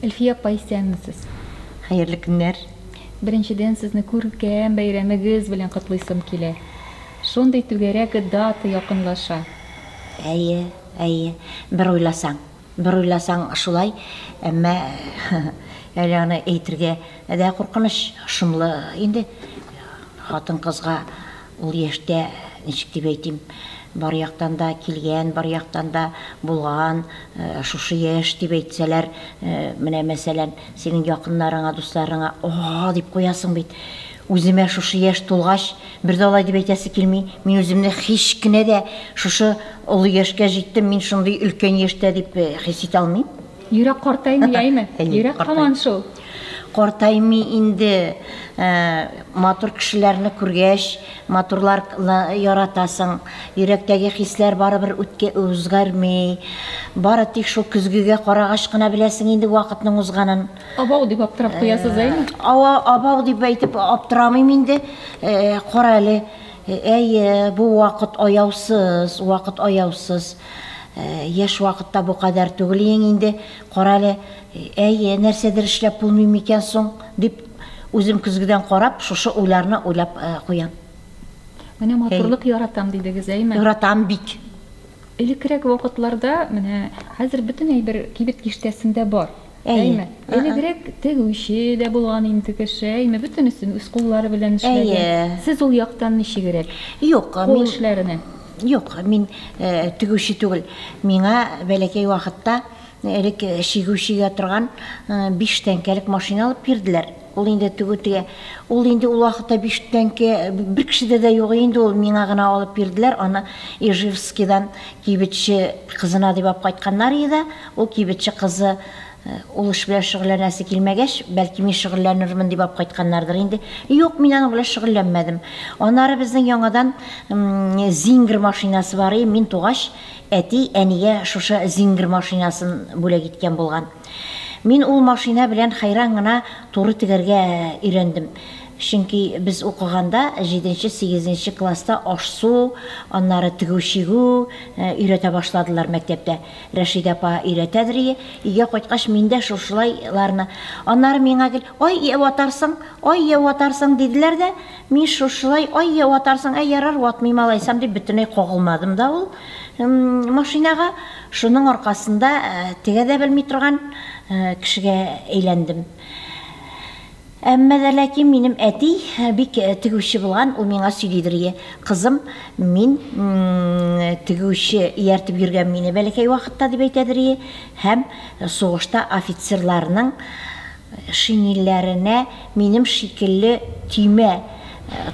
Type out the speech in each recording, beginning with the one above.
Әлфия апа, исәнмесез? Хәерле көннәр. Беренчедән сезне күркәм бәйрәмегез белән котлыйсым килә. Шундый түгәрәк дата якынлаша. Әйе. Бер уйласаң шулай, әмма әле аны әйтергә дә куркыныч, шомлы инде. Хатын кызга ул яшьтә, ничек дип әйтим, бар яктан да килгән, бар яктан да булган, шушы яшь дип әйтсәләр, менә мәсәлән, синең якыннарыңа, дусларыңа дип куясың бит. Үземә шушы яшь тулгач, бер дә алай дип әйтәсе килми. Мин үземне һич кенә дә шушы олы яшькә җиттем, мин шундый өлкән яшьтә дип хис итә алмыйм. Йөрәк картаймы, яймы? Йөрәк һаман шул. Картаймы инде, матур кешеләрне күргәч, матурларны яратасың, йөрәктәге хисләр барыбер үзгәрмәй, бары тик шул көзгегә карагач кына беләсең инде вакытның узганын. Абау дип аптырап куясыз, әйме? Абау дип әйтеп аптырамыйм инде. Кара әле, әйе, бу вакыт аяусыз. Яшь вакытта бу кадәр түгел инде. Кара әле, әйе, нәрсәдер эшләп булмый микән соң дип үзем көзгедән карап, шушы уйларны уйлап куям. Менә матурлык яратам дидегез, әйме? Яратам бик. Элекрәк вакытларда, менә хәзер бөтен әйбер кибет киштәсендә бар. Әйме? Элекрәк тегүче дә булган инде кеше, әйме, бөтенесен үз куллары белән эшләгән. Сез ул яктан ничегрәк? Кул эшләренә. Мин тегүче түгел. Миңа бәләкәй вакытта элек шигүчегә торган 5 тәңкәлек машина алып бирделәр. Ул инде тегүтегә, ул вакытта 5 тәңкә бер кешедә дә юк инде, ул миңа гына алып бирделәр. Аны Ижевскидан кибетче кызына дип алып кайтканнар иде. Ул кибетче кызы ул эш белән шөгыльләнәсе килмәгәч, бәлки мин шөгыльләнермен дип алып кайтканнардыр инде. Юк, мин аның белән шөгыльләнмәдем. Аннары безнең яңадан зингер машинасы бар иде. Мин тугач, әти әнигә шушы зингер машинасын бүләк иткән булган. Мин ул машина белән хайран гына туры тегәргә өйрәндем. Чөнки без укыганда 7-8 класста аш-су, аннары тегү-чигү өйрәтә башладылар мәктәптә. Рәшид апа өйрәтәдер. Өйгә кайткач мин дә шушылайларны. Аннары миңа кел, ай яватарсың диделәр дә, мин шушылай, ай яватарсың, ярар, ватмыйм алайсам дип бөтенләй кагылмадым да ул машинага. Шуның аркасында тегә дә белми торган кешегә әйләндем. Әмма дә ләкин минем әти бик тегүче булган, ул миңа сөйлидер. Кызым, мин тегүче ияртеп йөргән мине бәләкәй вакытта дип әйтәдер. Һәм сугышта офицерларның шинельләренә минем шикелле төймә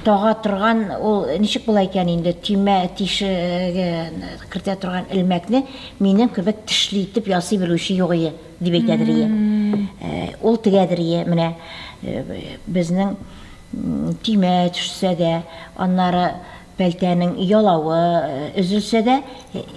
тага торган, ул ничек була икән инде, төймә тишегә кертә торган элмәкне минем кебек тишле итеп ясый белүче юк иде дип әйтәдер. Ул тегәдер, менә безнең төймә төшсә дә, аннары пәлтәнең ялавы өзелсә дә,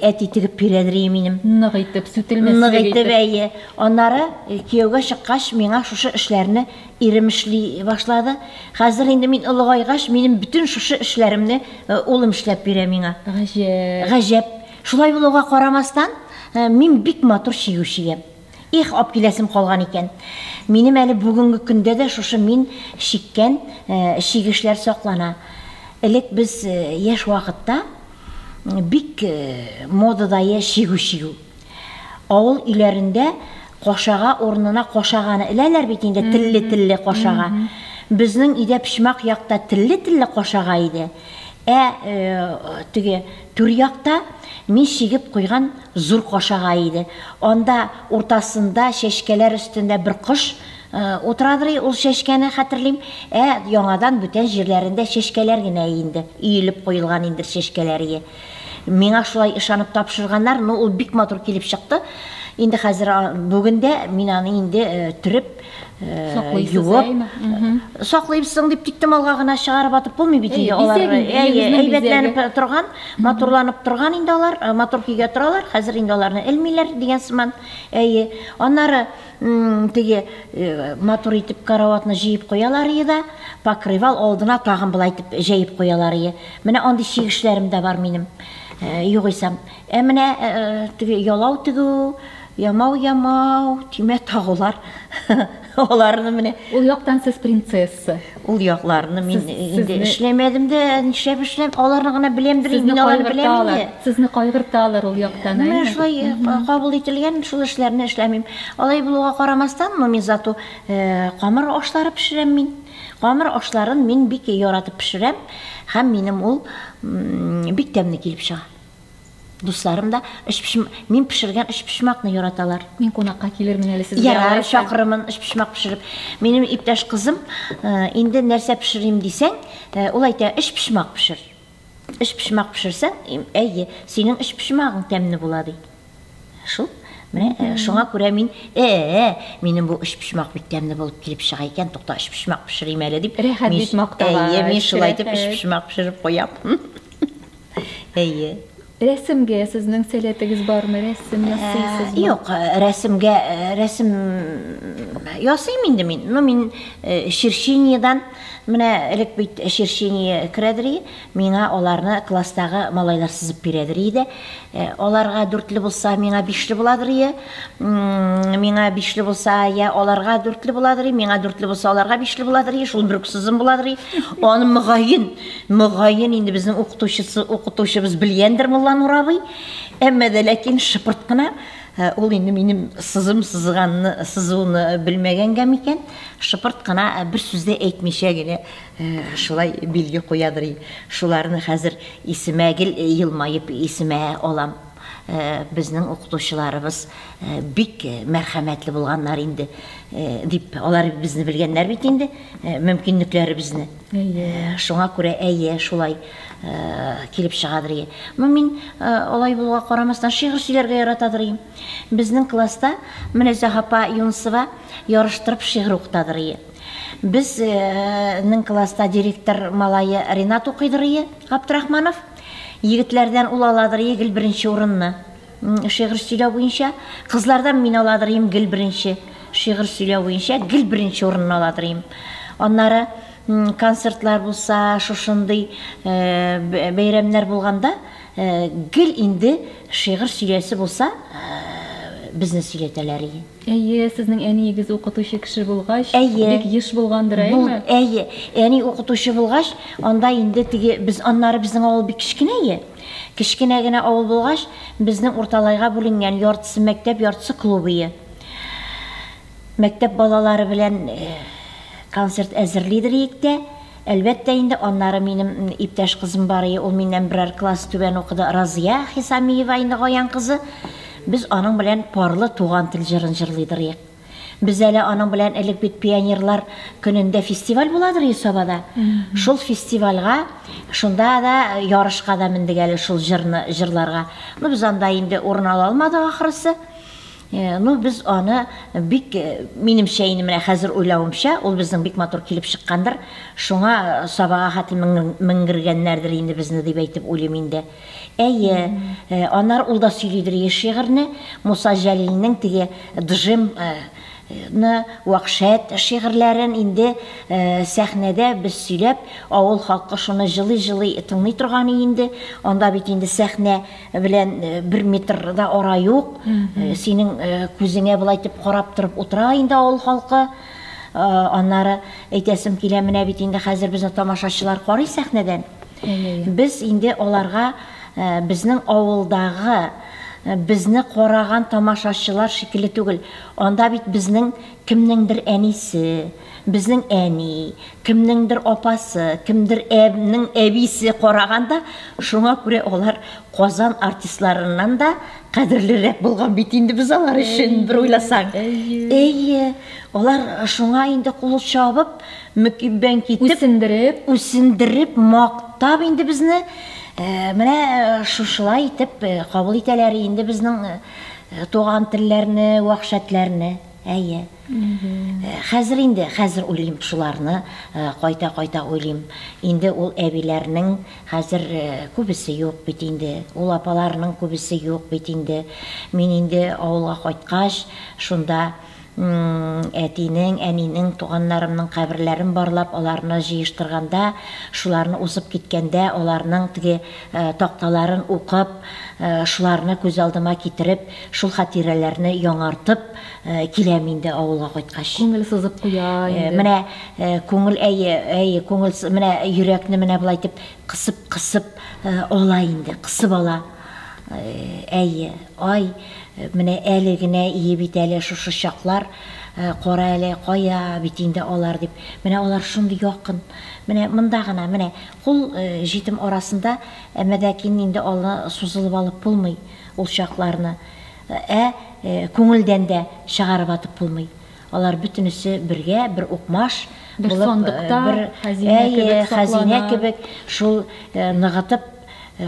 әти тегеп бирәдер минем. Нык итеп, сүтелмәслек. Аннары кияүгә чыккач, миңа шушы эшләрне ирем эшли башлады. Хәзер инде мин улыгайгач, минем бүтән шушы эшләремне улым эшләп бирә миңа. Гаҗәп. Шулай булуга карамастан, мин бик матур шигүчегә. Алып киләсем калган икән. Минем әле бүгенге көндә дә шушы мин шиккән шигешләр саклана. Элек без яшь вакытта бик модадайы шигү. Авыл өйләрендә кашага урынына кашаганы эләләр бит инде, телле кашага. Безнең өйдә пишмак якта телле кашага иде. Теге түр якта мин шигеп куйган зур кашага иде. Анда уртасында чәчкәләр өстендә бер кош утырадыр. Ул чәчкәне хәтерлим. Яңадан бүтән җирләрендә чәчкәләр генә инде, өелеп куелган инде чәчкәләре. Миңа шулай ышанып тапшырганнар, ул бик матур килеп чыкты. Инде хәзер бүгендә мин аны инде төреп саклыйсың дип тиктем алга гына чыгарып атып булмый бит инде. Алар әйбәтләнеп торган, матурланып торган инде алар, матур көйгә торалар. Хәзер инде аларны элмиләр дигән сыман. Аннары теге матур итеп караватны җыеп куялар иде, покрывал алдына тагын булай итеп җыеп куялар иде. Менә андый шигешләрем дә бар минем. Югыйсам, менә теге ялау тегү, ямау, тиме тағылар. Оларны менә. Ул яктан сез принцесса. Ул якларны мин инде эшләмәдем дә, нишләп эшләм? Аларны гына беләмдер, мин аларны беләм. Сезне кайгырталар ул яктан. Менә шулай кабул ителгән шул эшләрне эшләмим. Алай булуга карамастан, мин зато камыр ашлары пешерәм мин. Камыр ашларын мин бик яратып пешерәм, һәм минем ул бик тәмле килеп чыга. Дусларым да мин пешергән эш пешмакны яраталар. Мин кунакка килермен әле сезгә. Ярар, чакырымын эш пешмак пешереп. Минем иптәш кызым инде нәрсә пешерим дисәң, ул әйтә, эш пешмак пешер. Эш пешмак пешерсәң, әйе, синең эш пешмагың тәмле була ди. Шул. Менә шуңа күрә мин, минем бу эш пешмак бик тәмле булып килеп чыга икән, тукта, эш пешмак пешерим әле дип. Рәхәт бит мактага. Әйе, мин шулай итеп эш пешмак пешереп куям. Әйе. Рәсемгә сезнең сәләтегез бармы? Рәсем ясыйсызмы? Юк, рәсем ясыйм инде мин. Ну, мин Шершениядән менә элек бит Шершения керәдер, миңа аларны класстагы малайлар сызып бирәдер иде. Аларга 4ле булса, миңа 5ле буладыр иде. Миңа 5ле булса, я аларга 4ле буладыр, миңа 4ле булса, аларга 5ле буладыр, шул бер сызым буладыр. Аны мөгаен инде безнең укытучыбыз белгәндер Мулла Нурабый. Әмма дә ләкин шыпырт кына ул инде минем сызуны белмәгәнгә микән, шыпырт кына бер сүздә әйтмичә генә шулай билге куядыр. Шуларны хәзер исемәгел елмайып исемә алам. Безнең укытучыларыбыз бик мәрхәмәтле булганнар инде дип, алар безне белгәннәр бит инде, мөмкинлекләребезне. Шуңа күрә шулай килеп чыгадыр. Мин алай булуга карамастан шигырь сөйләргә яратадыр. Безнең класста менә Зәһапа Юнусова ярыштырып шигырь укытадыр. Безнең класста директор малайы Ринат укыйдыр, Габдрахманов. Егетләрдән ул аладыр, гел беренче урынны. Шигырь сөйләү буенча, кызлардан мин аладыр, гел беренче. Шигырь сөйләү буенча гел беренче урынны аладыр. Аннары концертлар булса, шушындый бәйрәмнәр булганда, гел инде шигырь сөйләсе булса, безне сөйләтәләр. Әйе, сезнең әниегез укытучы кеше булгач, бик еш булгандыр, әйме? Әйе, әни укытучы булгач, анда инде без аннары безнең авыл бик кичкенә. Кичкенә генә авыл булгач, безнең урталайга бүленгән яртысы мәктәп, яртысы клубы. Мәктәп балалары белән концерт әзерлидер икән. Әлбәттә инде аннары минем иптәш кызым бар, ул миннән берәр класс түбән укыды, Разия Хисамиева инде гаян кызы. Biz аның белән парлы туган тел җырын җырлыйдыр. Без әле аның белән элек бит пионерлар көнендә фестиваль буладыр Сабада. Шул фестивальгә, шунда да ярышка да мендек әле шул җырны җырларга. Без анда инде урын ала алмадык ахрысы. Biz аны бик минемчә инде менә хәзер уйлавымча, ул безнең бик матур килеп чыккандыр. Шуңа Сабага хәтил меңгергәннәрдер инде безне дип әйтеп уйлыйм инде. Әйе, аннар ул да сөйлидер шигырьне, Муса Җәлилнең теге Джим вакшат шигырьләрен инде сәхнәдә без сөйләп, авыл халкы шуны җылый тыңлый торган инде. Анда бит инде сәхнә белән 1 метрда ара юк. Синең күзеңә булай итеп карап торып утыра инде авыл халкы. Аннары әйтәсем килә, менә бит инде хәзер безне тамашачылар карый сәхнәдән. Без инде аларга безнең авылдагы безне караган тамашачылар шикелле түгел. Анда бит безнең кемнеңдер әнисе, безнең әни, кемнеңдер апасы, кемдер әбнең әбисе караганда, шуңа күрә алар Казан артистларыннан да кадерлерәк булган бит инде без алар өчен бер уйласаң. Әйе, алар шуңа инде кул чабып, мөкиббән китеп, үсендереп, мактап инде безне менә шушылай итеп кабул итәләр инде безнең туган телләрне, вакшатларны. Әйе. Хәзер уйлыйм шуларны, кайта уйлыйм. Инде ул әбиләрнең хәзер күбесе юк бит инде. Ул апаларның күбесе юк бит инде. Мин инде авылга кайткач, шунда әтинең, әнинең, туганнарымның каберләрен барлап, аларны җыештырганда, шуларны узып киткәндә, аларның теге такталарын укып, шуларны күз алдыма китереп, шул хатирәләрне яңартып киләм инде авылга кайткач. Күңел сызып куя инде. Менә күңел күңел менә йөрәкне менә булай итеп кысып ала инде, кысып ала. Менә әле генә ие бит әле шушы чаклар, кара әле кая бит инде алар дип. Менә алар шундый якын. Менә монда гына, менә кул җитем арасында, әмәдәкин инде алны сузылып алып булмый ул чакларны. Күңелдән дә чыгарып атып булмый. Алар бүтүнесе бергә, бер укмаш, бер сандыкта, хәзинә кебек, шул ныгытып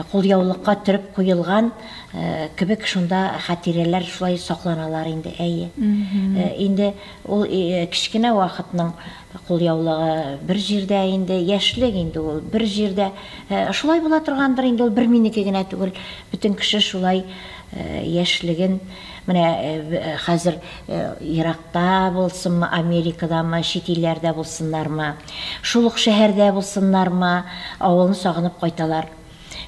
кулъяулыкка төреп куелган кебек шунда хатирәләр шулай сакланалар инде. Инде ул кичкенә вакытның кулъяулыгы бер җирдә инде, яшьлек инде ул бер җирдә. Шулай була торгандыр инде, ул бер минеке генә түгел. Бүтән кеше шулай яшьлеген менә хәзер Иракта булсынмы, Америкадамы, чит илләрдә булсыннармы, шул ук шәһәрдә булсыннармы, авылны сагынып кайталар.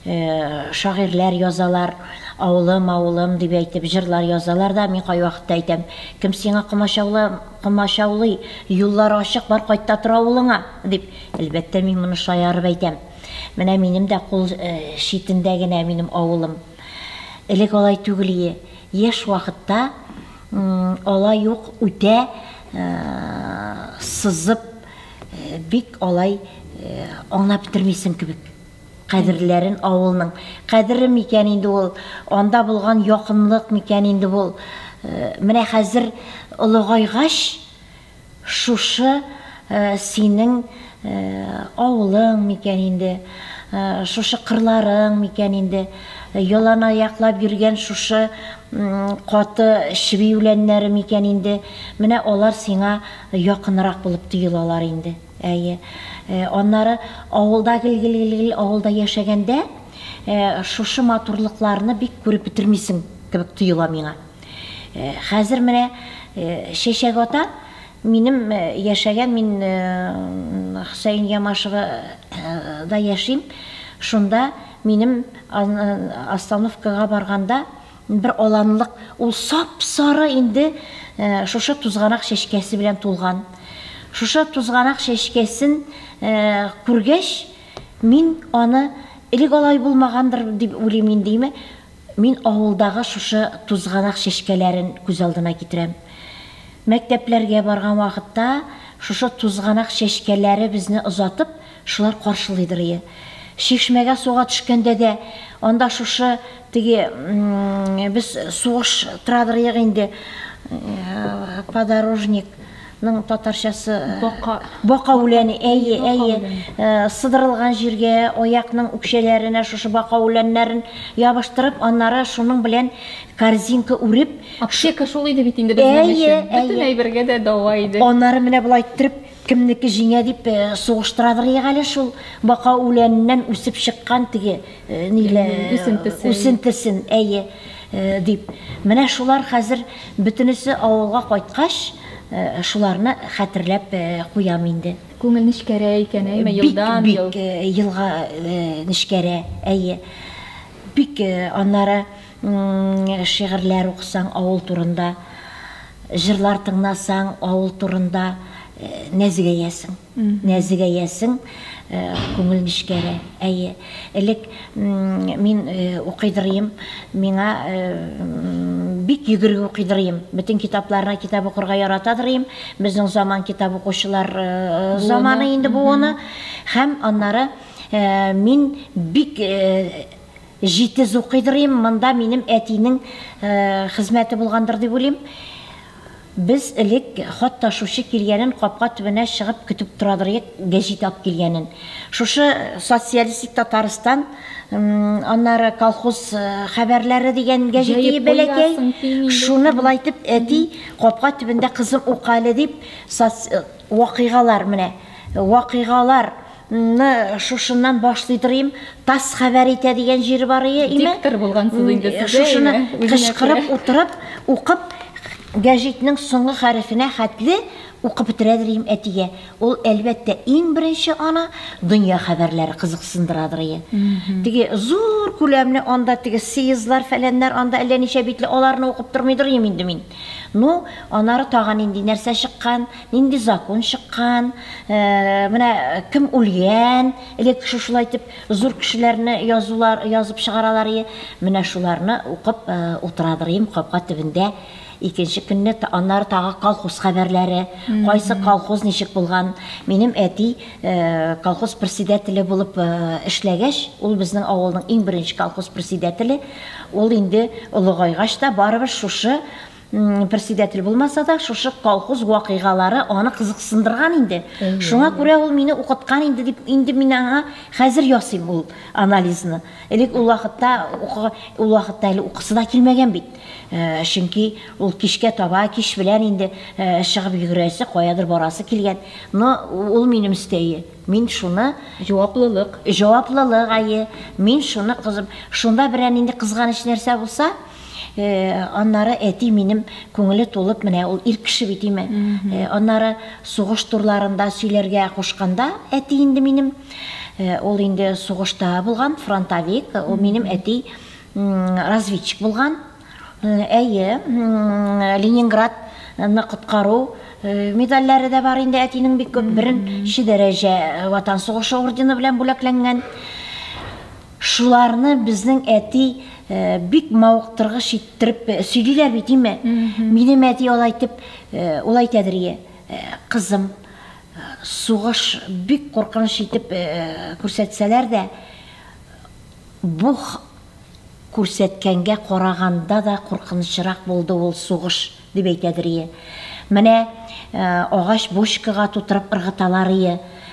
Шагыйрьләр язалар, авылым дип әйтеп, җырлар язалар да, мин кай вакытта әйтәм, кем сиңа комачаулый, юллар ачык, бар кайтта тора авылыңа дип. Әлбәттә мин моны шаярып әйтәм. Менә минем дә кул читендә генә минем авылым. Элек алай түгел, яшь вакытта алай юк, үтә сызып, бик алай аңлап бетермисең кебек. Кадерләрен авылның кадере микән инде ул, анда булган якынлык микән инде ул. Менә хәзер олыгайгач, шушы синең авылың микән инде, шушы кырларың микән инде, ялана яклап йөргән шушы каты шибиүләннәре микән инде. Менә алар сиңа якынрак булып тоелалар инде. Onları avulda avulda яшәгәндә, шушы матурлыкларны бик күреп бетермисең кебек тоела миңа. Хәзер менә Шәшәк ата минем яшәгән, мин Хөсәен Ямашева да яшим. Шунда минем остановкага барганда бер аланлык, ул сап-сары инде шушы тузганак шәшкәсе белән тулган. Шушы тузганак шәшкәсен күргәч, мин аны элек алай булмагандыр дип уйлыйм инде. Мин авылдагы шушы тузганак шәшкәләрен күз алдыма китерәм. Мәктәпләргә барган вакытта шушы тузганак шәшкәләре безне озатып, шулар каршылыйдыр. Шишмәгә суга төшкәндә дә, анда шушы теге без сугыш традыр инде, подорожник татарчасы бака үләне, сыдырылган җиргә аякның үкшәләренә шушы бака үләннәрен ябыштырып, аннары шуның белән корзинка үреп, аптека шул иде бит инде безнең өчен. Бөтен әйбергә дә дава иде. Аннары менә булай иттереп, кемнеке җиңә дип сугыштырадыр әле шул бака үләннән үсеп чыккан теге үсентесен, дип. Менә шулар хәзер бөтенесе авылга кайткач, шуларны хәтерләп куям инде. Күңел нишкәрә икән, елдан ел. Бик елга нишкәрә, бик аннары шигырьләр укысаң авыл турында, җырлар тыңласаң авыл турында, нәзигәясең, күңел нишкәрә. Элек мин укыйдырым, миңа бик йөгерге укыйдырым. Бөтен китапларны китап укырга яратадырым. Безнең заман китап укучылар заманы инде бу аны. Һәм аннары мин бик җитез укыйдырым. Монда минем әтинең хезмәте булгандыр дип уйлыйм. Без элек хат ташучы килгәнен капка төбенә чыгып көтеп торадыр, гәҗит алып килгәнен. Шушы социалистик Татарстан, аннары колхоз хәбәрләре дигән гәҗите бәләкәй. Шуны булай итеп әти капка төбендә кызым укалы дип вакыйгалар менә. Вакыйгаларны шушыннан башлыйдырым. Тас хәбәр итә дигән җир бар иде. Диктор булгансыз инде сез. Шушыны кычкырып утырып, укып гәҗитнең соңгы хәрефенә хәтле укып бетерәдер әтигә. Ул әлбәттә иң беренче ана дөнья хәбәрләре кызыксындырадыр. Теге зур күләмле анда теге съездлар фәләннәр анда әллә ничә битле аларны укып тормыйдыр инде мин. Ну, анары тагын нинди нәрсә чыккан, нинди закон чыккан, менә кем үлгән, элек шулай итеп зур кешеләрне язып чыгаралар. Менә шуларны укып утырадыр капка төбендә. Икенче көнне аннары тагы колхоз хәбәрләре, кайсы колхоз ничек булган. Минем әти колхоз председателе булып эшләгәч, ул безнең авылның иң беренче колхоз председателе. Ул инде олыгайгач та барыбер шушы председатель булмаса да, шушы колхоз вакыйгалары аны кызыксындырган инде. Шуңа күрә ул мине укыткан инде дип, инде мин аңа хәзер ясыйм ул анализны. Элек ул вакытта әле укысы да килмәгән бит. Чөнки ул кичкә таба, кич белән инде чыгып йөгерәсе, каядыр барасы килгән. Но ул минем истәе. Мин шуны җаваплылык, мин шуны кызым, шунда берән инде кызганыч нәрсә булса, аннары әти минем күңеле тулып, менә ул ир кеше бит име. Аннары сугыш турларында сөйләргә кушканда, әти инде минем, ул инде сугышта булган, фронтовик, ул минем әти разведчик булган. Әйе, Ленинградны коткару медальләре дә бар инде әтинең бик күп, беренче дәрәҗә ватан сугышы ордены белән бүләкләнгән. Шуларны безнең әти бик мавыктыргыч иттереп сөйлиләр бит име. Минем әти алай әйтәдер, кызым, сугыш бик куркыныч итеп күрсәтсәләр дә, бу күрсәткәнгә караганда да куркынычрак булды ул сугыш дип әйтәдер. Менә агач бочкага тутырып ыргыталар.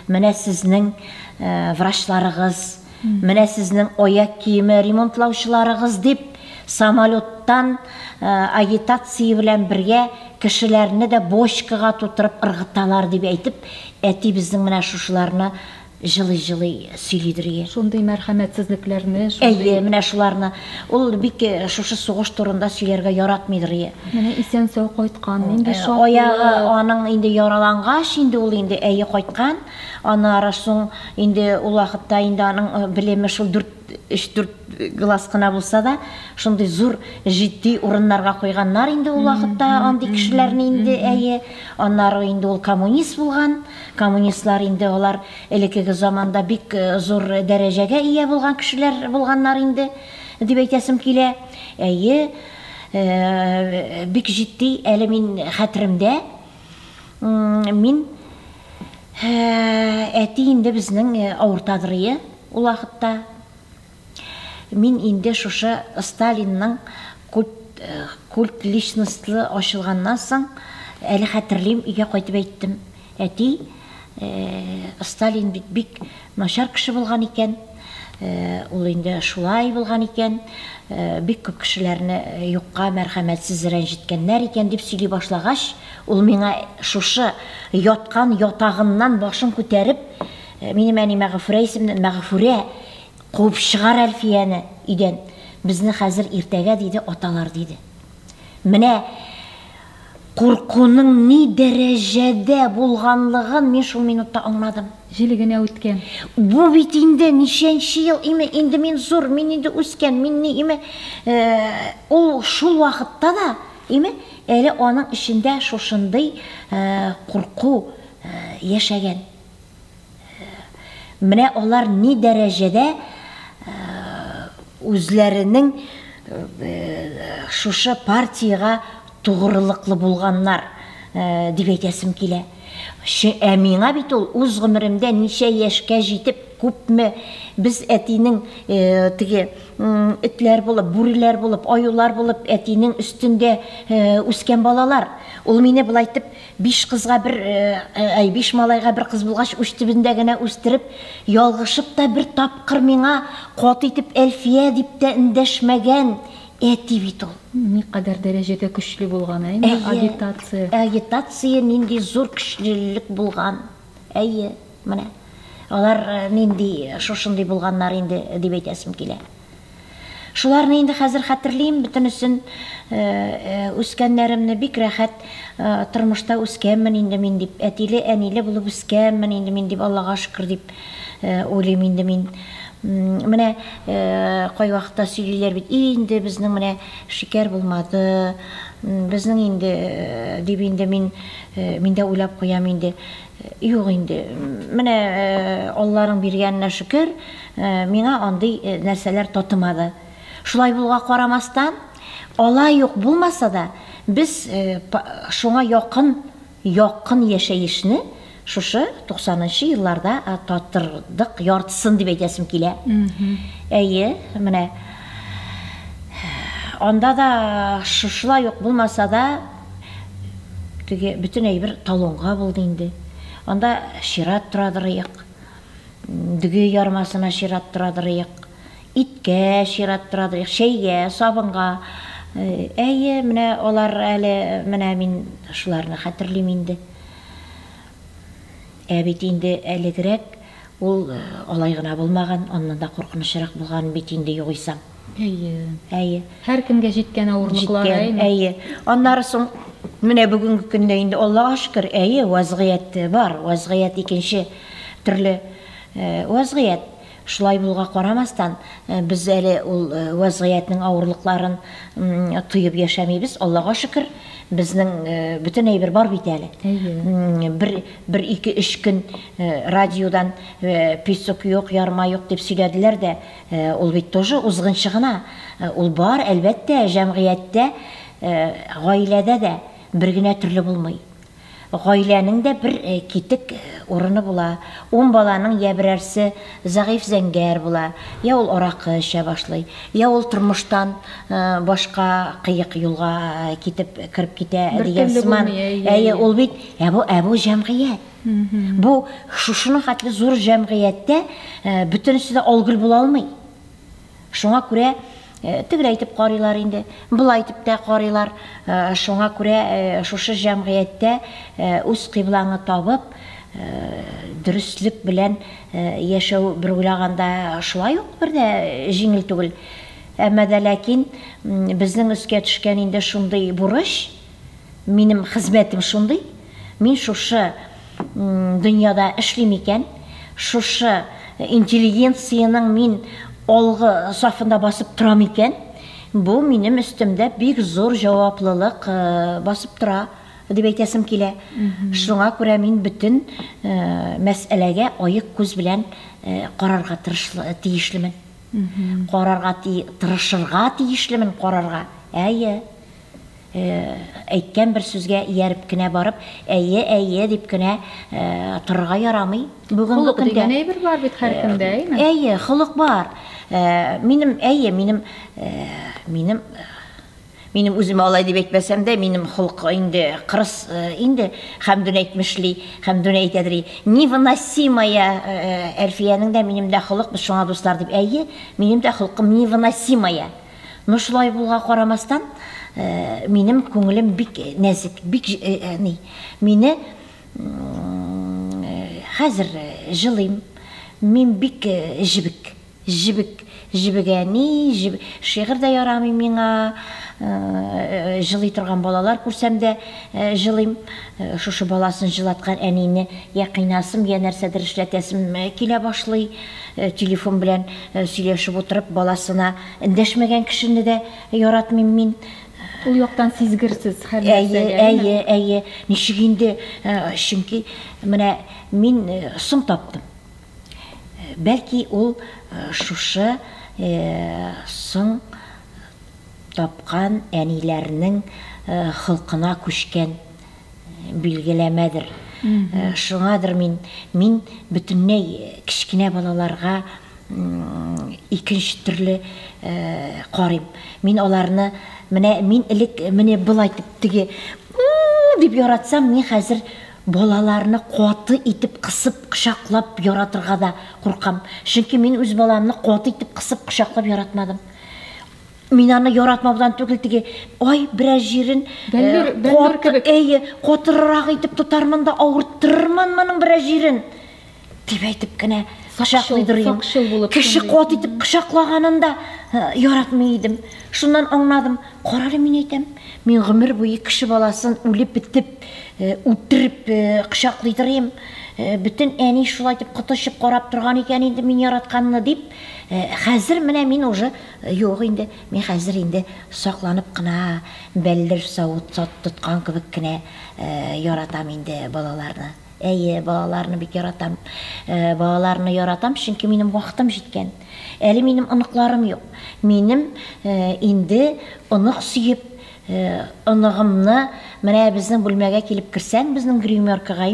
Менә сезнең врачларыгыз, менә сезнең аяк киеме ремонтлаучыларыгыз дип самолеттан агитация белән бергә кешеләрне дә бочкага тутырып ыргыталар дип әйтеп, әти безнең менә шушыларны жылый сөйлидер. Шундай мәрхәмәтсезлекләрне, менә шуларны ул бик шушы сугыш турында сөйләргә яратмыйдыр. Менә исән сау кайткан, инде шат. Аягы аның инде яралангач, инде ул инде әйе кайткан. Аннары соң инде ул вакытта инде аның белеме шул 3-4 класс кына булса да, шундый зур җитди урыннарга куйганнар инде ул вакытта андый кешеләрне инде әйе. Аннары инде ул коммунист булган. Коммунистлар инде алар элекеге заманда бик зур дәрәҗәгә ия булган кешеләр булганнар инде дип әйтәсем килә. Әйе, бик җитди әле мин хәтеремдә. Мин әти инде безнең авыртадыр ул вакытта. Мин инде шушы Сталинның культ личностьлы ачылганнан соң әле хәтерлим, өйгә кайтып әйттем. Әти, Сталин бик начар кеше булган икән. Ул инде шулай булган икән. Бик күп кешеләрне юкка мәрхәмәтсез рәнҗеткәннәр икән дип сөйли башлагач, ул миңа шушы яткан ятагыннан башын күтәреп, минем әни Мәгъфүрә куып чыгар Әлфияне өйдән. Безне хәзер иртәгә диде аталар диде. Менә куркуның ни дәрәҗәдә булганлыгын мин шул минутта аңладым. Җилегенә үткән. Бу бит инде ничәнче ел инде мин зур, мин инде үскән, мин ул шул вакытта да әле аның эчендә шушындый курку яшәгән. Менә алар ни дәрәҗәдә үзләренең шушы партияга тугрылыклы булганнар дип әйтәсем килә. Миңа бит ул үз гомеремдә ничә яшькә җитеп, күпме без әтинең теге этләр булып, бүреләр булып, аюлар булып, әтинең өстендә үскән балалар. Ул мине булай итеп 5 кызга бер 5 малайга бер кыз булгач үз төбендә генә үстереп, ялгышып та бер тапкыр миңа кат итеп Әлфия дип тә эндәшмәгән әти бит ул. Никадәр дәрәҗәдә көчле булган, агитация. Агитация нинди зур көчлелек булган. Әйе, менә. Алар нинди шушындый булганнар инде дип әйтәсем килә. Шуларны инде хәзер хәтерлим, бөтенесен үскәннәремне бик рәхәт тормышта үскәнмен инде мин дип, әтиле, әниле булып үскәнмен инде мин дип, Аллага шөкер дип уйлыйм инде мин. Менә кай вакытта сөйлиләр бит, инде безнең менә шикәр булмады, безнең инде дип инде мин дә уйлап куям инде. Юк инде. Менә Алланың биргәненә шөкер, миңа андый нәрсәләр татымады. Шулай булга карамастан, алай юк булмаса да, без шуңа якын яшәешне шушы 90-нчы елларда татырдык, яртысын дип әйтәсем килә. Әйе, менә анда да шушылай юк булмаса да, теге бүтән әйбер талонга булды инде. Анда шират торадырыйк, дөге ярмасына шират торадырыйк, иткә шират торадырыйк, шәйгә, сабынга. Әйе, менә алар әле, менә мин шуларны хәтерлим инде. Бит инде әлегрәк ул алай гына булмаган, аннан да куркынычрак булган бит инде югыйсам. Әйе. Һәр кемгә җиткән авырлыклар, әйе. Аннары соң менә бүгенге көндә инде Аллага шөкер, әйе, вазгыять бар, вазгыять икенче төрле вазгыять. Шулай булга карамастан, без әле ул вазгыятьнең авырлыкларын тоеп яшәмибез, Аллага шөкер. Безнең бүтән әйбер бар бит әле. Бер 2-3 көн радиодан песок юк, ярма юк дип сөйләделәр дә, ул бит тоже узгынчы гына. Ул бар, әлбәттә, җәмгыятьтә, гаиләдә дә бер генә төрле булмый. Гаиләнең дә бер китек урыны була. 10 баланың я берәрсе зәгыйф зәңгәр була, я ул аракы эчә башлый, я ул тормыштан башка кыек юлга китеп кирип китә дигән сыман. Әйе, ул бит бу җәмгыять. Бу шушының хәтле зур җәмгыятьтә бөтенесе дә алгыл була алмый. Шуңа күрә тегеләр әйтеп карыйлар инде, бул әйтеп тә карыйлар. Шуңа күрә шушы җәмгыятьтә үз кыйблаңны табып, дөрестлек белән яшәү бер уйлаганда шулай ук бер дә җиңел түгел. Әмма дә ләкин безнең өскә төшкән инде шундый бурыч, минем хезмәтем шундый. Мин шушы дөньяда эшлим икән, шушы интеллигенцияның мин алгы сафында басып торам икән, бу минем өстемдә бик зур җаваплылык басып тора дип әйтәсем килә. Шуңа күрә мин бүтән мәсьәләгә аек күз белән карарга тиешлемен. Тырышырга тиешлемен карарга. Әйе. Әйткән бер сүзгә ияреп кенә барып, әйе дип кенә торырга ярамый. Холык дигән әйбер бар бит һәр кемдә, әйме? Әйе, холык бар. Минем үземә алай дип әйтмәсәм дә, минем холык инде кырыс инде хәмдүн әйтмешли, хәмдүн әйтәдри. Невыносимая Әлфиянең дә минем дә холык, без шуңа дуслар дип. Әйе, минем дә холыкым невыносимая. Но шулай булга карамастан, минем күңелем бик нәзик, бик мине хәзер җылыйм. Мин бик җибегәни, шигырь дә ярамый миңа. Җылый торган балалар күрсәм дә җылыйм. Шушы баласын җылаткан әнине я кыйнасым, я нәрсәдер эшләтәсем килә башлый. Телефон белән сөйләшеп утырып, баласына эндәшмәгән кешене дә яратмыйм мин. Ул яктан сизгерсез һәр нәрсәгә. Әйе. Ничек инде, чөнки менә мин соң таптым. Бәлки ул шушы соң тапкан әниләрнең хылкына күчкән билгеләмәдер. Шуңадыр мин бөтенләй кичкенә балаларга икенче төрле карыйм. Мин аларны мин элек был айтып теге дип яратсам, мин хәзер балаларны каты итеп кысып, кочаклап яратырга да куркам. Чөнки мин үз баламны каты итеп кысып, кочаклап яратмадым. Мин аны яратмаудан түгел теге, ай, берәр җирен катыррак итеп тотармын да авырттырырмын моның берәр җирен дип әйтеп кенә кышаклыйдырым. Кеше кот итеп кышаклаганында яратмый идем. Шуннан аңладым, карары мин әйтәм, мин гомер буе кеше баласын үлеп битеп, үтереп кышаклыйдырым. Бүтін әни шулай итеп кытышып карап торган икән инде мин яратканны дип, хәзер менә мин уже юк инде, мин хәзер инде сакланып кына, бәлләр савыт тоткан кебек кенә яратам инде балаларны. Әйе, балаларны бик яратам. Балаларны яратам, чөнки минем вакытым җиткән. Әле минем оныкларым юк. Минем инде онык сөеп, оныгымны менә безнең бүлмәгә килеп керсәң, безнең гримеркага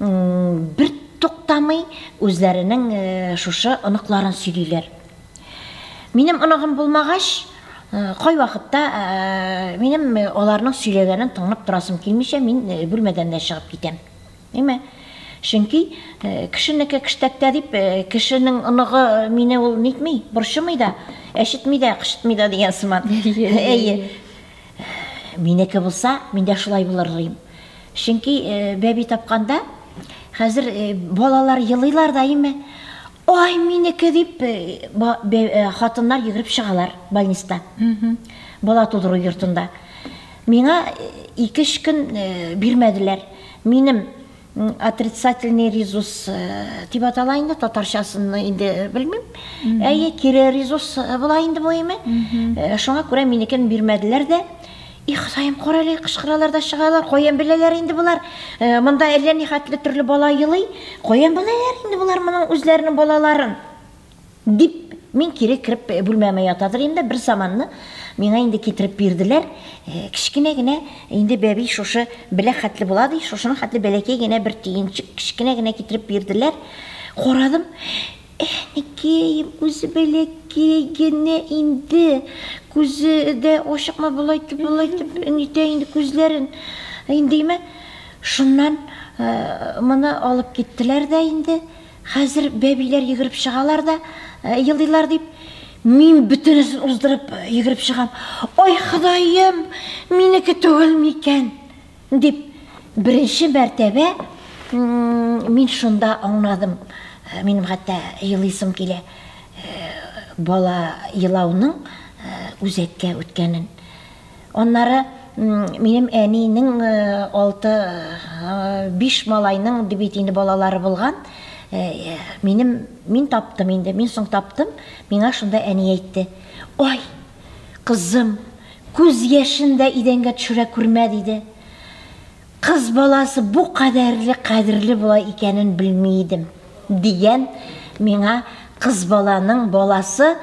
бер туктамый үзләренең шушы оныкларын сөйлиләр. Минем оныгым булмагач, кай вакытта минем аларның сөйләгәнен тыңлап торасым килмичә, мин бүлмәдән дә чыгып китәм. Әйме? Чөнки кешенеке кештәктә дип, кешенең оныгы мине ул нитми, борчымый да, әшетми дә, кышытмый да дигән сыман. Әйе. Минеке булса, мин дә шулай булырым. Чөнки бәби тапканда хәзер балалар елыйлар да име. Ой, минеке дип хатыннар йөгереп чыгалар больниста. Бала тудыру йортында. Миңа 2-3 көн бирмәделәр. Минем отрицательный ризус дип атала инде, татарчасын инде белмим. Әйе, кире ризус була инде бу име. Шуңа күрә минекен бирмәделәр дә. Ихсайым корали кышкыралар да чыгалар, коян беләләр инде булар. Монда әллә ни хәтле төрле бала елый, коян беләләр инде булар моның үзләренең балаларын. Дип мин кире кирип бүлмәмә ятадыр инде бер заманны. Миңа инде китереп бирделәр. Кичкенә генә инде бәби шушы белә хәтле була ди, шушының хәтле бәләкәй генә бер тиенчик кичкенә генә китереп бирделәр. Карадым. Никей, үзе бәләкәй генә инде. Күзе дә ашыкма булайтып, нитә инде күзләрен. Индеме? Шуннан моны алып киттеләр дә инде. Хәзер бәбиләр йөгереп чыгалар да, елыйлар дип, мин бүтәнесен уздырып йөгереп чыгам. Ой, Ходаем, минеке түгел микән? Дип, беренче мәртәбә мин шунда аңладым. Минем хәтта елыйсым килә. Бала елауның үзәккә үткәнен. Аннары минем әнинең 6-5 малайның дип инде балалары булган. Мин таптым инде, мин соң таптым. Миңа шунда әни әйтте. Ой, кызым, күз яшен дә идәнгә төшерә күрмә диде. Кыз баласы бу кадерле була икәнен белмидем. Дигән миңа кыз баланың баласы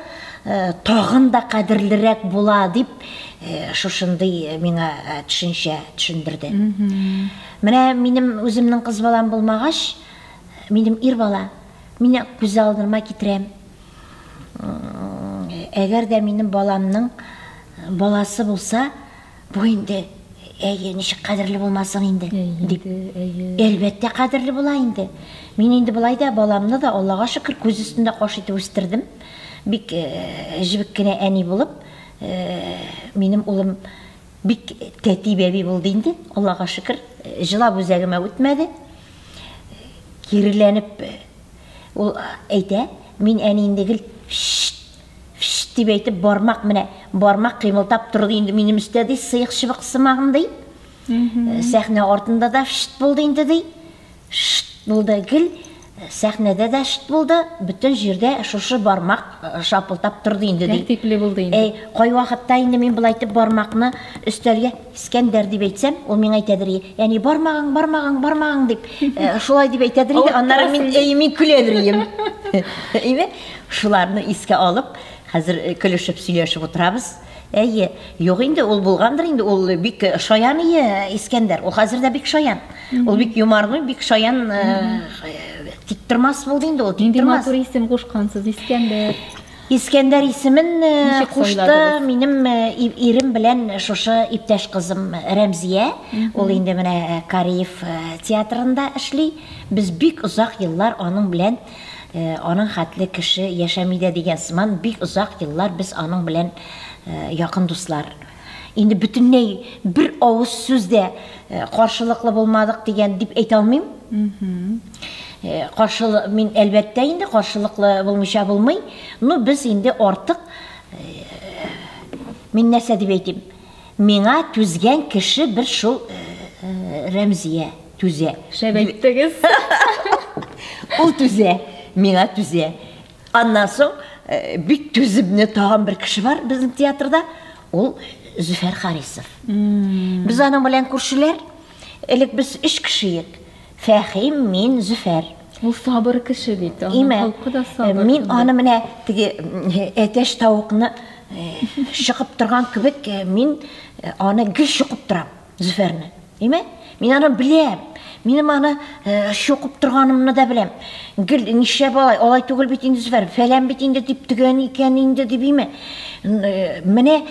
тагын да кадерлерәк була дип шушындый миңа төшендерде. Менә минем үземнең кыз балам булмагач, минем ир бала, мине күз алдыма китерәм. Әгәр дә минем баламның баласы булса, бу инде ничек кадерле булмасын инде дип. Әлбәттә кадерле була инде. Мин инде булай да баламны да Аллага шөкер күз өстендә каш итеп үстердем. Бик җибек кенә әни булып, минем улым бик тәти бәби булды инде. Аллага шөкер, җылап үзәгемә үтмәде. Киреләнеп ул әйтә, мин әни инде гел шт дип әйтеп бармак менә, бармак кыймылтап торды инде минем өстәдә сыйык чыбык сымагындай. Сәхнә артында да шт булды инде ди. Шт булды гел, сәхнәдә дә шт булды, бүтән җирдә шушы бармак шапылтап торды инде ди. Тәртипле булды инде. Кай вакытта инде мин булай итеп бармакны өстәлгә Искәндәр дип әйтсәм, ул миңа әйтәдер, яни бармагың дип, шулай дип әйтәдер, аннары мин көләдер. Әйме? Шуларны искә алып, хәзер көлешеп сөйләшеп утырабыз. Әйе, юк инде ул булгандыр инде, ул бик шаян Искәндәр, ул хәзер дә бик шаян. Ул бик юмарлы, бик шаян, тик тормас булды инде, ул тик тормас. Матур исем кушкансыз Искәндәр. Искәндәр исемен кушты минем ирем белән шушы иптәш кызым Рәмзия. Ул инде менә Кариев театрында эшли. Без бик узак еллар аның белән аның хәтле кеше яшәми дә дигән сыман, бик узак еллар без аның белән якын дуслар. Инде бүтәнләй бер авыз сүз дә каршылыклы булмадык дигән дип әйтә алмыйм. Мин әлбәттә инде каршылыклы булмыйча булмый. Ну без инде артык мин нәрсә дип әйтим? Миңа түзгән кеше бер шул Рәмзия түзә. Шәп әйттегез. Ул түзә, миңа түзә. Аннан соң бик түзибне тагын бер кеше бар безнең театрда. Ул Зөфәр Харисов. Без аның белән күршеләр. Элек без 3 кеше идек. Фәхим, мин, Зөфәр. Ул сабыр кеше бит. Халкы да сабыр. Мин аны менә теге әтәш тавыкны шыгып торган кебек, мин аны гел шыгып торам, Зөфәрне. Име? Мин аны беләм. Минем аны шыгып торганымны да беләм. Гел нишләп алай түгел бит инде Зөфәр, фәлән бит инде дип төгән икән инде дип име? Менә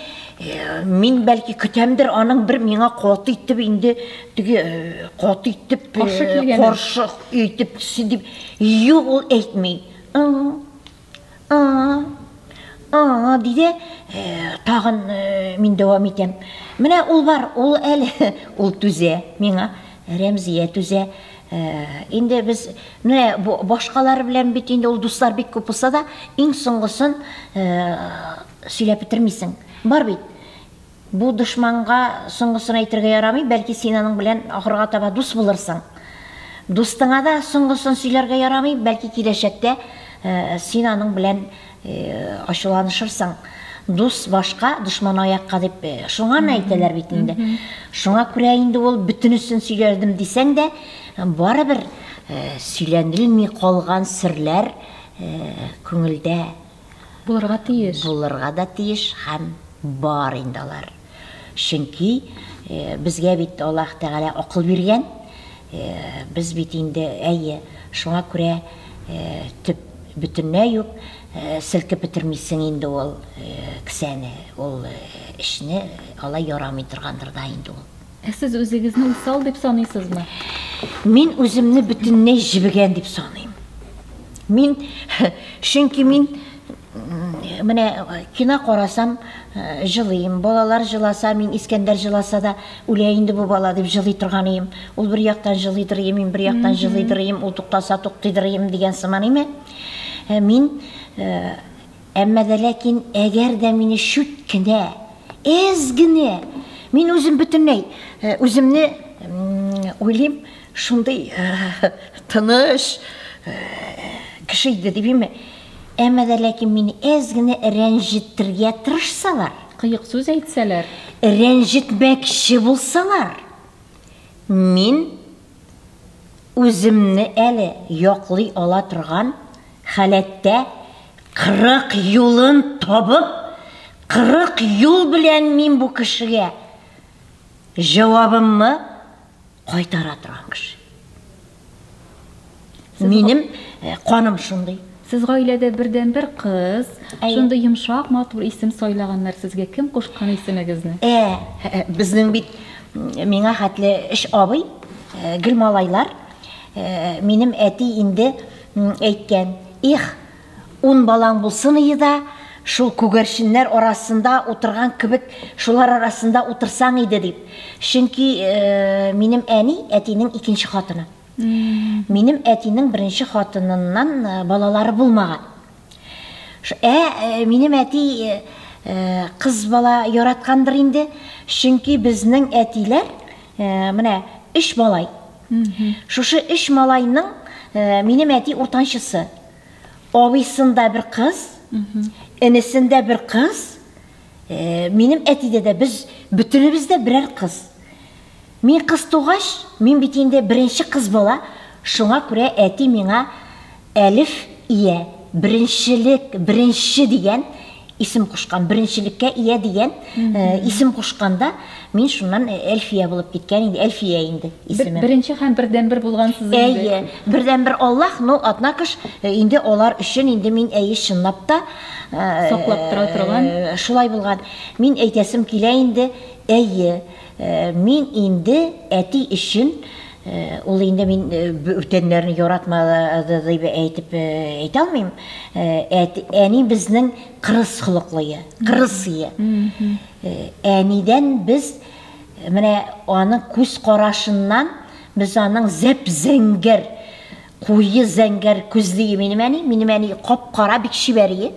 мин бәлки көтәмдер аның бер миңа каты итеп инде теге каты итеп каршы итеп дип юк ул әйтми. Диде тагын мин дәвам итәм. Менә ул бар, ул әле ул түзә миңа, Рәмзия түзә. Инде без менә башкалар белән бит инде ул дуслар бик күп булса да, иң соңгысын сөйләп бетермисең. Бар бит. Бу дошманга соңгысын әйтергә ярамый, бәлки син аның белән ахырга таба дус булырсың. Дустыңа да соңгысын сөйләргә ярамый, бәлки киләчәктә син аның белән ачуланышырсың. Дус башка, дошман аякка дип шуңа әйтәләр бит инде. Шуңа күрә инде ул бөтенесен сөйләрдем дисәң дә, барыбер сөйләнелми калган серләр күңелдә булырга тиеш. Булырга да тиеш һәм бар инде алар. Чөнки безгә бит Аллаһ Тәгалә акыл биргән. Без бит инде әйе, шуңа күрә төп бөтенләй юк селкеп бетермисең инде ул кесәне, ул эшне алай ярамый торгандыр да инде ул. Сез үзегезне усал дип саныйсызмы? Мин үземне бөтенләй җибегән дип саныйм. Мин чөнки мин менә кино карасам җылыйм, балалар җыласа, мин Искәндәр җыласа да үлә инде бу бала дип җылый торган идем. Ул бер яктан җылыйдыр, мин бер яктан җылыйдыр, ул туктаса туктыйдыр дигән сыман име? Мин әмма дә ләкин әгәр дә мине шүт кенә, әз генә, мин үзем бөтенләй үземне уйлыйм, шундый тыныч кеше иде дип име? Әмма дә ләкин мине әз генә рәнҗеттергә тырышсалар, кыек сүз әйтсәләр, рәнҗетмәкче булсалар, мин үземне әле яклый ала торган халәттә 40 юлын табып, 40 юл белән мин бу кешегә җавабымны кайтара торган кеше. Минем каным шундый. Сез гаиләдә бердән-бер кыз, шундый йомшак, матур исем сайлаганнар сезгә. Кем кушкан исемегезне? Безнең бит миңа хәтле эш абый, гел малайлар. Минем әти инде әйткән, "Их, 10 балаң булсын иде, шул күгәрченнәр арасында утырган кебек, шулар арасында утырсаң иде" дип. Чөнки минем әни әтинең икенче хатыны. Минем әтинең беренче хатыныннан балалары булмаган. Минем әти кыз бала яраткандыр инде, чөнки безнең әтиләр менә 3 малай. Шушы 3 малайның минем әти уртанчысы. Абысында бер кыз, энесендә бер кыз, минем әтидә дә без бөтенебез дә берәр кыз. Мин кыз тугач, мин бит инде беренче кыз бала, шуңа күрә әти миңа Әлиф ия, беренче дигән исем кушкан, беренчелеккә ия дигән исем кушканда, мин шуннан Әлфия булып киткән инде, Әлфия инде исеме. Беренче һәм бердән-бер булгансыз инде. Әйе, бердән-бер Аллаһ, но однако инде алар өчен инде мин чынлап та саклап тора торган. Шулай булган. Мин әйтәсем килә инде, әйе, мин инде әти өчен ул инде мин бүтәннәрне яратмады дип әйтә алмыйм. Әни безнең кырыс холыклые, кырысые. Әнидән без менә аның күз карашыннан без аның зәп-зәңгәр куйы зәңгәр күзле минем әни кап-кара бик шибәрие.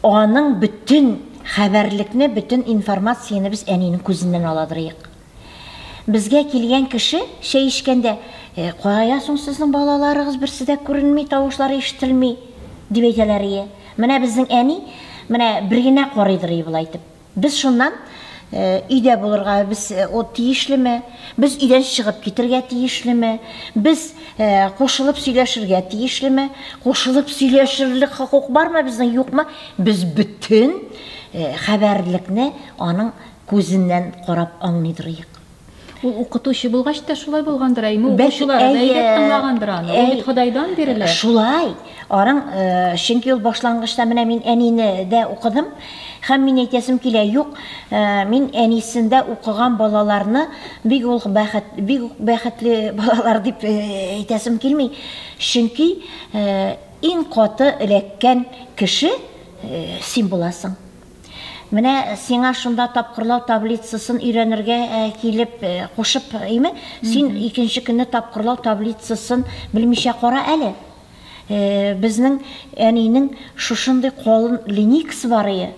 Аның бүтін хәбәрлекне, бүтін информацияны біз әнинең күзеннән аладырыйк. Безгә килгән кеше шәй эчкәндә, кая соң сезнең балаларыгыз берсе дә күренми, тавышлары ишетелми дип әйтәләр. Менә безнең әни, менә бер генә карыйдыр булай итеп. Без шуннан өйдә булырга без тиешлеме? Без өйдән чыгып китергә тиешлеме? Без кушылып сөйләшергә тиешлеме? Кушылып сөйләшерлек хокук бармы безнең, юкмы? Без бүтән хәбәрлекне аның күзеннән карап аңлыйдырыйк. Ул укытучы булгач та шулай булгандыр, укучылар да әйтеп тыңлагандыр аны. Ул бит Ходайдан бирелә. Шулай. Аның чөнки ул башлангычта менә мин әнине дә укыдым. Һәм мин әйтәсем килә, юк, мин әнисендә укыган балаларны бик бәхетле балалар дип әйтәсем килми. Чөнки иң каты эләккән кеше син буласың. Менә сиңа шунда тапкырлау таблицасын өйрәнергә килеп кушып, син икенче көнне тапкырлау таблицасын белмичә кара әле. Безнең әнинең шушындый калын линейкасы бар иде.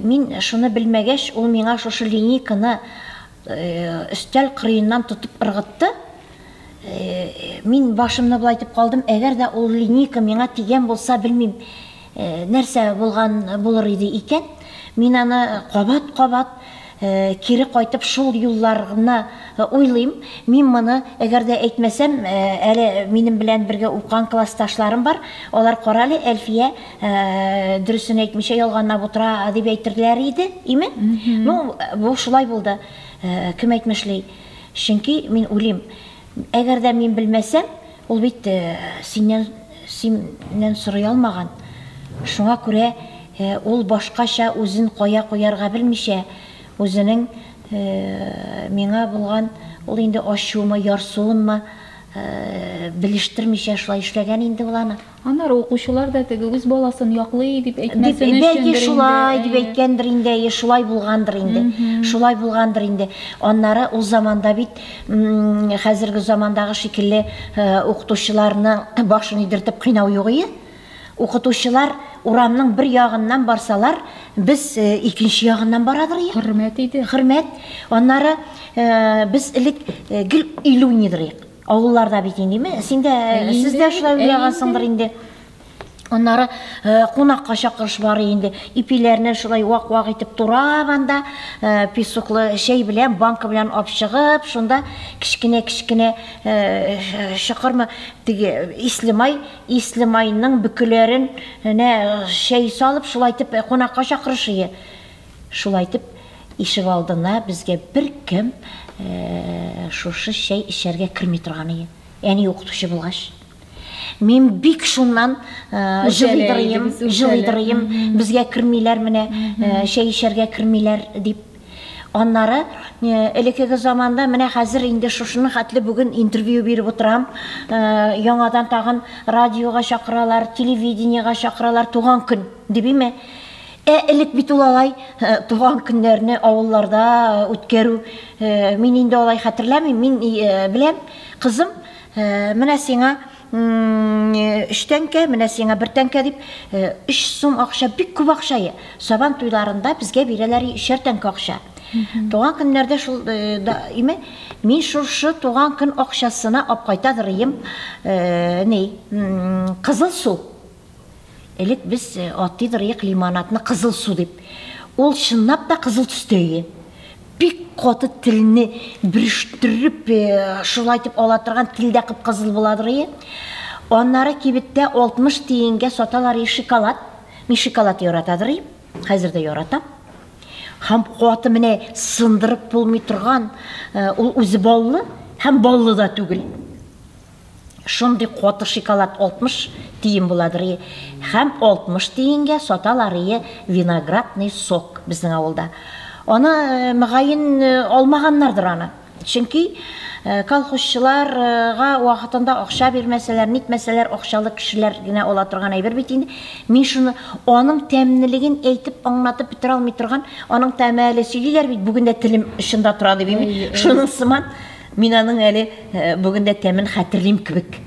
Мин шуны белмәгәч, ул миңа шушы линейканы өстәл кырыеннан тотып ыргытты. Мин башымны булай итеп калдым, әгәр дә ул линейка миңа тигән булса, белмим, нәрсә булыр иде икән. Мин аны кабат кире кайтып шул юлларны уйлыйм. Мин моны әгәр дә әйтмәсәм, әле минем белән бергә укыган классташларым бар. Алар каралы, Әлфия дөресен әйтмичә ялганлап утыра дип әйтерләр иде, име? Ну, бу шулай булды. Кем әйтмешли? Чөнки мин уйлыйм, әгәр дә мин белмәсәм, ул бит синнән сорый алмаган. Шуңа күрә ул башкача үзен кая куярга белмичә, үзенең миңа булган ул инде ачуымы, ярсуымы белештермичә шулай эшләгән инде ул аны. Аннары укучылар да теге үз баласын яклый дип әйтмәсен өчен. Бәлки шулай дип әйткәндер инде, шулай булгандыр инде. Шулай булгандыр инде. Аннары ул заманда бит хәзерге замандагы шикелле укытучыларны башын идертеп кыйнау юк иде. Укытучылар урамның бер ягыннан барсалар, без икенче ягыннан барадыр. Хөрмәт иде. Хөрмәт. Аннары без элек гел илүнидер. Авылларда бит инде, сездә шулай уйлагансыңдыр инде. Аннары кунакка чакырыш бар инде. Ипиләрне шулай вак-вак итеп турап анда песоклы шәй белән, банка белән алып чыгып, шунда кичкенә чакырма теге ислемайның бөкеләрен шәй салып, шулай итеп кунакка чакырышы. Шулай итеп ишек алдына безгә бер кем шушы шәй эчәргә кирми торган иде. Яни укытучы булгач. Мин бик шуннан җылыйдырыйм, безгә кирмиләр менә, шәй эчәргә кирмиләр дип. Аннары элекеге заманда менә хәзер инде шушыны хәтле бүген интервью биреп утырам. Яңадан тагын радиога чакыралар, телевидениега чакыралар, туган көн дибиме? Элек бит ул алай туган көннәрне авылларда үткәрү. Мин инде алай хәтерләмим, мин беләм, кызым, менә сиңа 3 тәңкә, менә сиңа 1 тәңкә дип 3 сум акча, бик күп акча. Сабан туйларында безгә бирәләр 3 тәңкә акча. Туган көннәрдә шул мин шушы туган көн акчасына алып кайтадырыйм. Кызыл су. Элек без атыйдырыйк лимонадны кызыл су дип. Ул чынлап та кызыл төстә. Бик каты телне бириштереп, шулай итеп ала торган телдә кып-кызыл буладыр. Аннары кибеттә 60 тиенгә саталар шоколад. Мин шоколад яратадыр. Хәзер дә яратам. Һәм каты менә сындырып булмый торган, ул үзе баллы, һәм баллы да түгел. Шундый каты шоколад 60 тиен буладыр. Һәм 60 тиенгә саталар виноградный сок безнең авылда. Аны мөгаен алмаганнардыр аны. Чөнки колхозчыларга вакытында акча бирмәсәләр, нитмәсәләр, акчалы кешеләр генә ала торган әйбер бит инде. Мин шуны аның тәмнелеген әйтеп аңлатып бетә алмый торган, аның тәмәле сөйлиләр бит, бүген дә телем ишендә тора дип, шуның сыман Мин аның әле бүген дә тәмен хәтерлим кебек.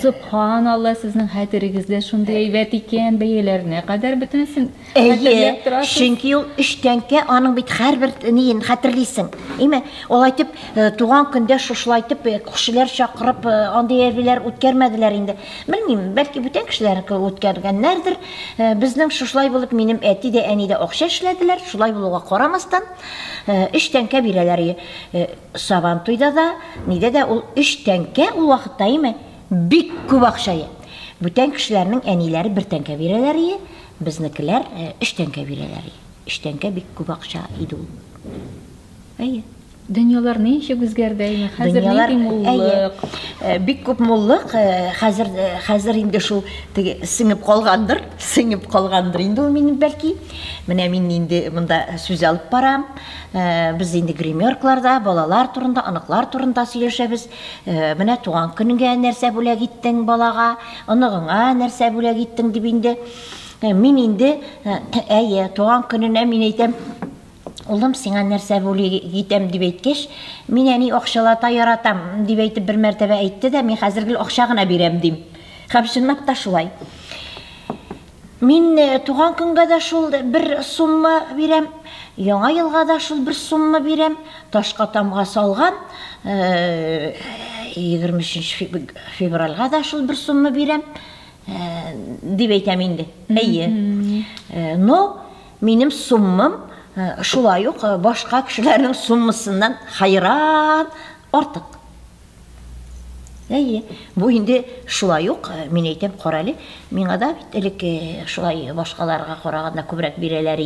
Subhanallah, sizning xatirigizda shunday aybat ekan, бәяләренә кадәр бөтенсен хәтерләп торасыз. Чөнки ул 3 тәңкә аның бит һәрбер ниен хәтерлисең. Име, ул айтып, туган көндә шушлайтып, кешеләр чакырып, андый әбиләр үткәрмәделәр инде. Белмим, бәлки бүтән кешеләр үткәргәннәрдер. Безнең шушлай булып минем әти дә, әни дә акча эшләделәр. Шулай булуга карамастан 3 тәңкә бирәләр. Сабан туйда да, нидә дә ул 3 тәңкә ул вакытта име? Бик күп акча. Бүтән кешеләрнең әниләре 1 тәңкә бирәләр, безнекеләр 3 тәңкә бирәләр. 3 тәңкә бик күп акча иде ул. Әйе. Дөньялар ничек үзгәрде? Хәзер нинди муллык? Бик күп муллык. Хәзер инде шул сеңеп калгандыр инде ул минем бәлки. Менә мин инде монда сүз алып барам. Без инде гримеркларда балалар турында, аныклар турында сөйләшәбез. Менә туган көнгә нәрсә бүләк иттең балага, аныгыңа нәрсә бүләк иттең дип инде. Мин инде туган көненә мин әйтәм, улым, сиңа нәрсә бүләк итәм дип әйткәч, мин әни акчалата яратам дип әйтеп бер мәртәбә әйтте дә, мин хәзер акча гына бирәм дим. Һәм чынлап та шулай. Мин туган көнгә дә шул 1 сумма бирәм, яңа елга да шул 1 сумма бирәм, ташка тамга салган 23 февральга да шул 1 сумма бирәм дип әйтәм инде. Әйе. Но минем суммам шулай ук башка кешеләрнең суммасыннан хайран артык. Әйе, бу инде шулай ук, мин әйтәм, каралы, миңа да бит элек шулай башкаларга караганда күбрәк бирәләр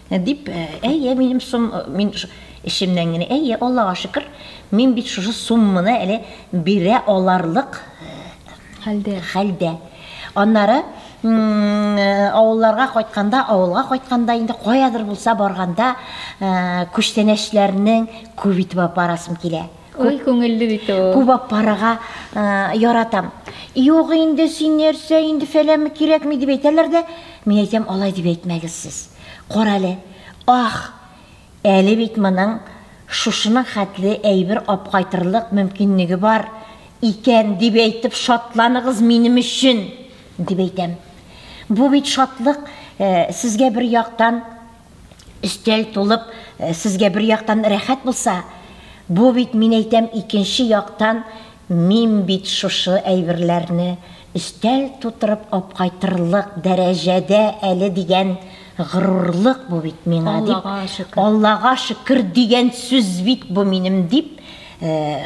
дип, әйе, минем мин ишемнән генә, әйе, Аллага шөкер, мин бит шушы сумманы әле бирә аларлык хәлдә. Аннары авылларга кайтканда инде каядыр булса барганда күчтәнәчләрнең күп итеп барасым килә. Ой, күңелле бит ул. Күп парага яратам. Юк инде син нәрсә инде фәләме кирәкми дип әйтәләр дә, мин әйтәм, алай дип әйтмәгез сез. Каралы. Әле бит моның шушының хәтле әйбер апкайтырлык мөмкинлеге бар икән дип әйтеп шатланыгыз минем өчен дип әйтәм. Бу бит шатлык сезгә бер яктан өстәл тулып, сезгә бер яктан рәхәт булса, бу бит мин әйтәм икенче яктан мин бит шушы әйберләрне өстәл тутырып апкайтырлык дәрәҗәдә әле дигән горурлык бу бит миңа дип. Аллага шөкер дигән сүз бит бу минем дип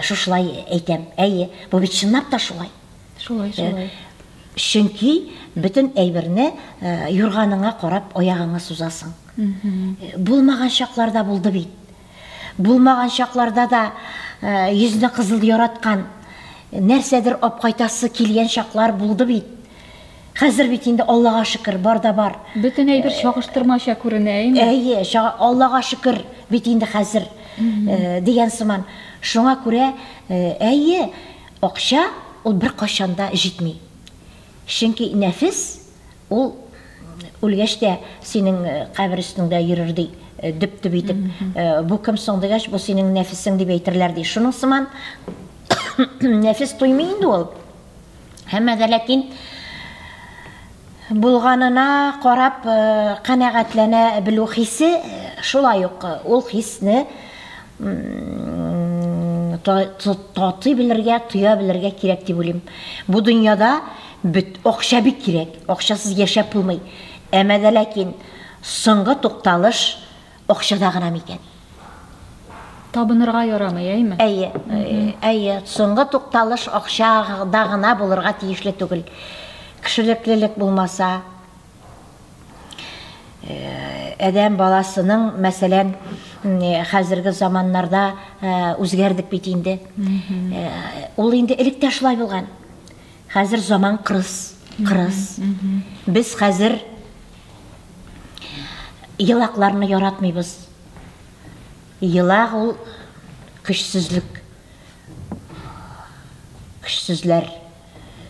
шушлай әйтәм. Әйе, бу бит чынлап та шулай. Шулай. Чөнки бөтен әйберне юрганыңа карап аягыңа сузасың. Булмаган чакларда булды бит. Булмаган чакларда да йөзне кызыл яраткан нәрсәдер апкайтасы килгән чаклар булды бит. Хәзер бит инде Аллага шөкер бар да бар. Бөтен әйбер чагыштырмача күренә, әйме? Әйе, Аллага шөкер бит инде хәзер дигән сыман. Шуңа күрә, әйе, акча ул бер кашанда җитми. Чөнки нәфис ул үлгәч тә синең кабер өстендә йөрер ди, дөп итеп. Бу кем соң дигәч, бу синең нәфисең дип әйтерләр ди. Шуның сыман нәфис туймый инде ул. Һәммә дә ләкин булганына карап канәгатьләнә белү хисе шулай ук. Ул хисне татый белергә, туя белергә кирәк дип уйлыйм. Бу дөньяда акча бик кирәк. Акчасыз яшәп булмый. Әмма дә ләкин соңгы тукталыш акчада гына микән? Табынырга ярамый, әйме? Әйе, соңгы тукталыш акчада гына булырга тиешле түгел. Кешелеклелек булмаса, әдәм баласының, мәсәлән, хәзерге заманнарда үзгәрдек бит инде. Ул инде элек тә шулай булган. Хәзер заман кырыс. Без хәзер елакларны яратмыйбыз. Елак ул көчсезлек. Көчсезләр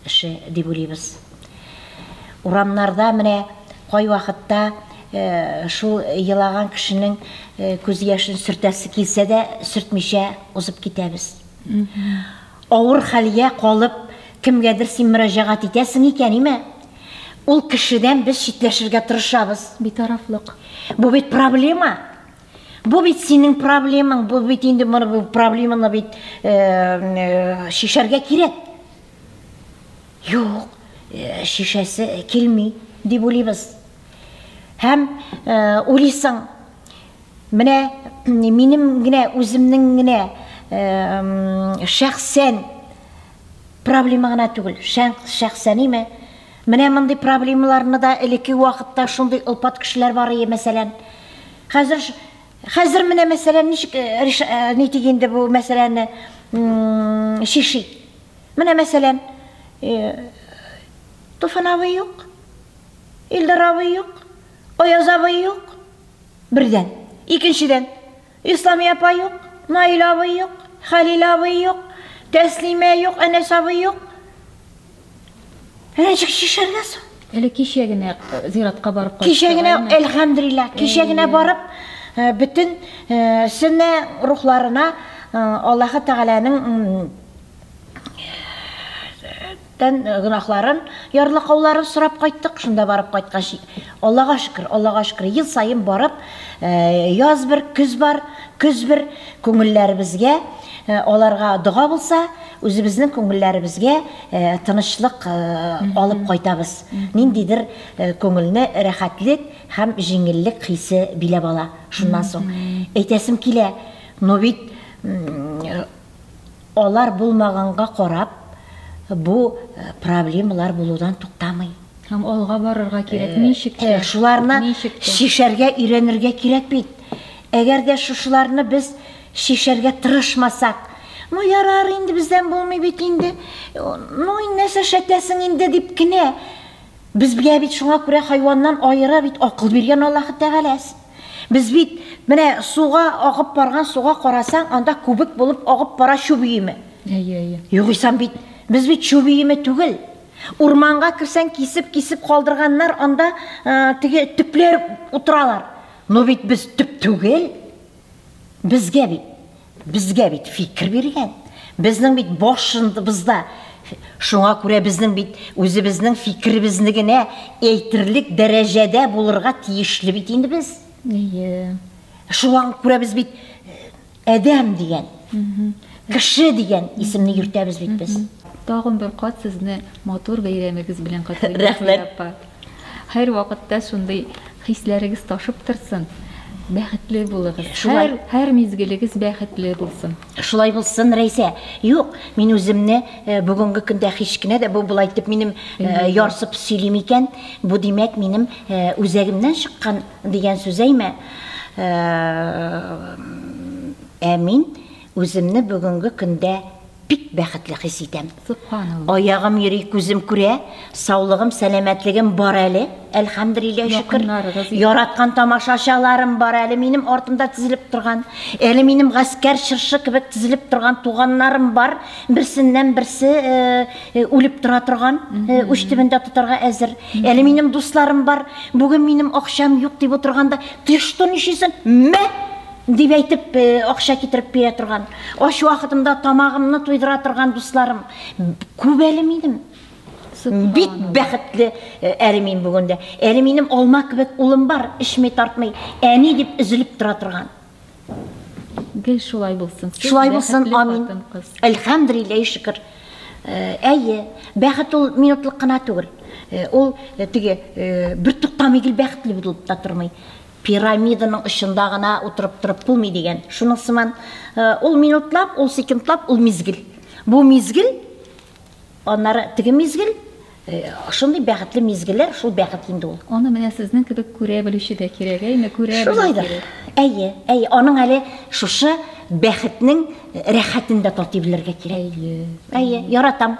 эше дип уйлыйбыз. Урамнарда менә кай вакытта шул елаган кешенең күз яшын сөртәсе килсә дә сөртмичә узып китәбез. Авыр хәлгә калып, кемгәдер син мөрәҗәгать итәсең икән, име? Ул кешедән без читләшергә тырышабыз. Битарафлык. Бу бит проблема. Бу бит синең проблемаң, бу бит инде бу проблеманы бит шишәргә кирәк. Юк, шишәсе килми дип уйлыйбыз. Һәм уйлыйсың, менә минем генә үземнең генә шәхсән проблема гына түгел, шәхсән име? Менә мондый проблемаларны да элекке вакытта шундый ылпат кешеләр бар иде, мәсәлән. Хәзер менә мәсәлән ничек ни дигәндә бу мәсәләне шиши. Менә мәсәлән Туфан абый юк, Илдар абый юк, Аяз абый юк. Бердән. Икенчедән, Ислами апа юк, Наил абый юк, Халил абый юк, Тәслимә юк, Әнәс абый юк. Ничек шишәргә соң? Әле кичә генә зиратка барып кайттык. Кичә генә, әлхәмдулилlah, кичә генә барып, bütün сөннә рухларына Аллаһы Тәгаләнең гынахларын, ярлыклауларын сорап кайттык. Шунда барып кайткач, Аллага шөкер, ел сайын барып, яз бер, көз бар, көз бер күңелләребезгә, аларга дуга булса, үзебезнең күңелләребезгә тынычлык алып кайтабыз. Ниндидер күңелне рәхәтлек һәм җиңеллек хисе биләп ала. Шуннан соң әйтәсем килә, но бит алар булмаганга карап, бу проблемалар булудан туктамый. Һәм алга барырга кирәк. Ничек? Шуларны шишәргә өйрәнергә кирәк бит. Әгәр дә шушыларны без шишәргә тырышмасак, ну ярар инде бездән булмый бит инде. Ну нәрсә шәтәсең инде дип кенә. Безгә бит шуңа күрә хайваннан аера бит акыл биргән Аллаһы Тәгалә. Без бит менә суга агып барган суга карасаң, анда күбек булып агып бара чүбиеме? Югыйсам бит без бит чүбиеме түгел. Урманга кирсәң, кисеп калдырганнар, анда теге төпләр утыралар. Но бит без төп түгел. Безгә бит фикер биргән. Безнең бит башыбызда. Шуңа күрә безнең бит үзебезнең фикеребезне генә әйтерлек дәрәҗәдә булырга тиешле бит инде без. Шуңа күрә без бит әдәм дигән, кеше дигән исемне йөртәбез бит без. Тагын бер кат сезне матур бәйрәмегез белән котлыйм. Рәхмәт. Һәр вакытта шундый хисләрегез ташып торсын. Бәхетле булыгыз. Һәр мизгелегез бәхетле булсын. Шулай булсын, Рәйсә. Юк, мин үземне бүгенге көндә һич кенә дә бу булай дип минем ярсып сөйлим икән. Бу димәк минем үзәгемнән чыккан дигән сүз әйме. Мин үземне бүгенге көндә бик бәхетле хис итәм. Субханалла. Аягым йөри, күзем күрә, саулыгым, сәламәтлегем бар әле. Әлхәмдулилlah, шөкер. Яраткан тамашачаларым бар әле, минем артымда тизилеп торган. Әле минем гаскәр чыршы кебек тизилеп торган туганнарым бар. Берсеннән берсе үлеп тора торган, үч төбендә тотарга әзер. Әле минем дусларым бар. Бүген минем акчам юк дип утырганда, "Ты что нишисен?" Дип әйтеп акча китереп бирә торган. Аш вакытымда тамагымны туйдыра торган дусларым күп әле минем. Бик бәхетле әле мин бүгендә. Әле минем алма кебек улым бар, ишми тартмый. Әни дип üzülеп тора торган. Гел шулай булсын. Шулай булсын, амин. Әлхәмдулилlah, шөкер. Әйе, бәхет ул минутлык кына түгел. Ул теге бер туктамый гел бәхетле булып та тормый. Пирамиданың очында гына утырып булмый дигән. Шуның сыман ул минутлап, ул секундлап, ул мизгел. Бу мизгел, аннары теге мизгел, шундый бәхетле мизгелләр, шул бәхет инде ул. Аны менә сезнең кебек күрә белүче дә кирәк, әйме күрә белүче кирәк. Әйе, аның әле шушы бәхетнең рәхәтен дә татый белергә кирәк. Әйе, яратам.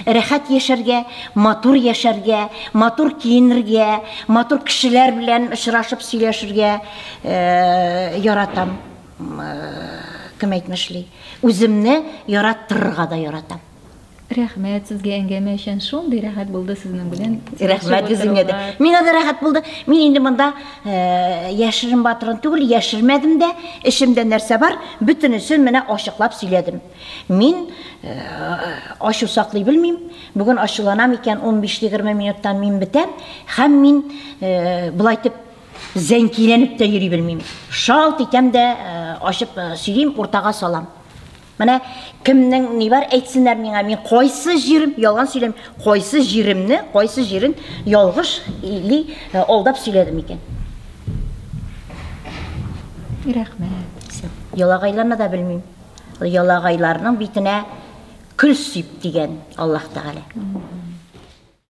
Рәхәт яшәргә, матур яшәргә, матур киенергә, матур кешеләр белән очрашып сөйләшергә яратам. Кем әйтмешли? Үземне яраттырырга да яратам. Рәхмәт сезгә әңгәмә өчен. Шундый рәхәт булды сезнең белән. Рәхмәт үзеңә дә. Миңа да рәхәт булды. Мин инде монда яшерен батырын түгел, яшермәдем дә, эшемдә нәрсә бар, бөтенесен менә ачыклап сөйләдем. Мин ачу саклый белмим. Бүген ачуланам икән 15-20 минуттан мин бетәм, һәм мин булайтып зәнкиләнеп тә йөри белмим. Шалт итәм дә ачып сөйлим, уртага салам. Менә кемнең ни бар әйтсеннәр миңа, мин кайсы җирем, ялган сөйләм, кайсы җиремне, кайсы җирен ялгыш или алдап сөйләдем икән. Рәхмәт. Ялагайларны да белмим. Ялагайларның битенә көл сыйп дигән Аллаһ Тәгалә.